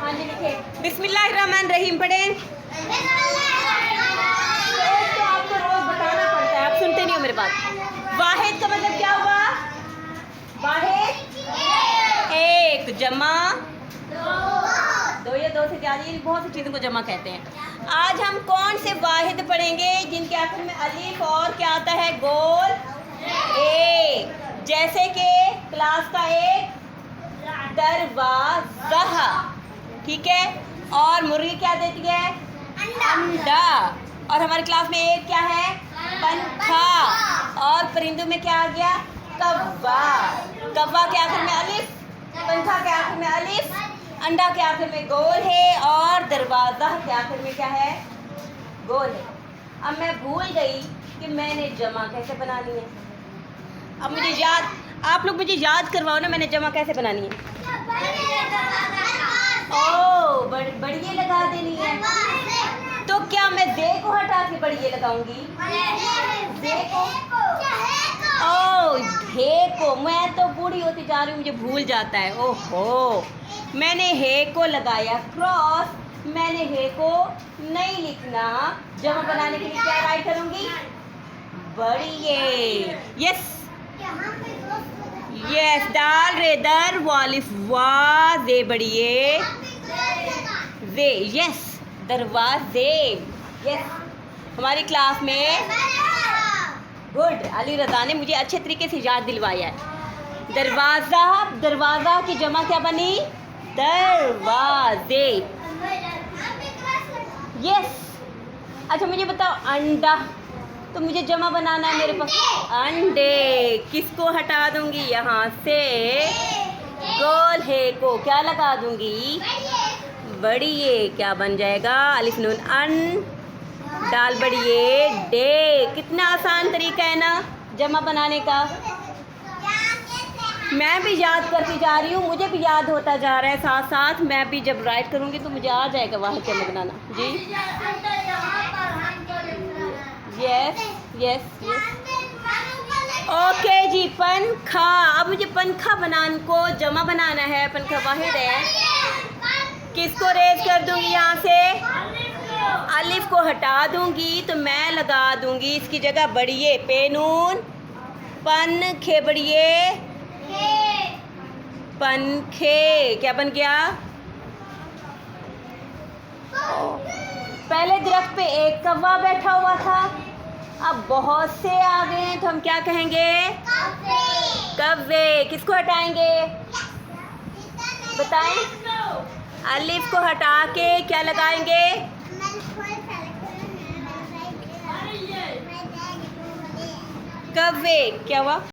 हाँ जी लिखे। बिस्मिल्लाहिर्रहमानिर्रहीम पढ़ें। तो आपको रोज बताना पड़ता है, आप सुनते नहीं हो मेरी बात। वाहिद का मतलब क्या हुआ? वाहिद एक, जमा दो या दो से ज़्यादा, ये बहुत सी चीज़ों को जमा कहते हैं। आज हम कौन से वाहिद पढ़ेंगे जिनके आखिर में अलिफ और क्या आता है? गोल ए। जैसे कि क्लास का एक दरवाज़ा, ठीक है, और मुर्गी क्या देती है? अंडा। और हमारी क्लास में एक क्या है? पंखा। और परिंदों में क्या आ गया? कौवा। कौवा के आखिर में अलिफ, पंखा के आखिर में अलिफ, अंडा के आखिर में गोल है, और दरवाज़ा के आखिर में क्या है? गोल है। अब मैं भूल गई कि मैंने जमा कैसे बनानी है। अब मुझे याद, आप लोग मुझे याद करवाओ ना, मैंने जमा कैसे बनानी है। ओ बढ़िए लगा देनी है। तो क्या मैं दे को हटा के बढ़िए लगाऊंगी? दे को, ओ हे को, मैं तो बूढ़ी होती जा रही हूँ, मुझे भूल जाता है। ओहो, मैंने हे को लगाया क्रॉस, मैंने हे को नहीं लिखना। जमा बनाने के लिए क्या राइट करूंगी? बढ़िए। यस यस, दाल रे दर वालिफ वा जे बढ़िए जे, यस दरवाजे। यस, हमारी क्लास में गुड, अली रज़ा ने मुझे अच्छे तरीके से याद दिलवाया है। दरवाज़ा, दरवाज़ा की जमा क्या बनी? दरवाजे। यस। अच्छा मुझे बताओ, अंडा, तो मुझे जमा बनाना है मेरे पास। अंडे, किसको हटा दूंगी? यहाँ से गोल है को क्या लगा दूंगी? बढ़िए, क्या बन जाएगा? अलिफ नून अन, दाल बढ़िए डे। कितना आसान तरीका है ना जमा बनाने का। मैं भी याद करती जा रही हूँ, मुझे भी याद होता जा रहा है, साथ साथ मैं भी जब राइट करूँगी तो मुझे आ जाएगा वहाँ क्या बनाना। जी यस यस यस, ओके जी। पंखा, अब मुझे पंखा बनाने को जमा बनाना है, पंखा वाहिद है। किसको रेज कर दूंगी? यहाँ से अलिफ को हटा दूंगी तो मैं लगा दूंगी इसकी जगह बढ़िए पेनून पंखे, बढ़िए पंखे। क्या बन गया? पहले दरख्त पे एक कौवा बैठा हुआ था, अब बहुत से आ गए हैं तो हम क्या कहेंगे? कौवे। किसको हटाएंगे बताएं? अलिफ को हटा के क्या लगाएंगे? कौवे। क्या हुआ?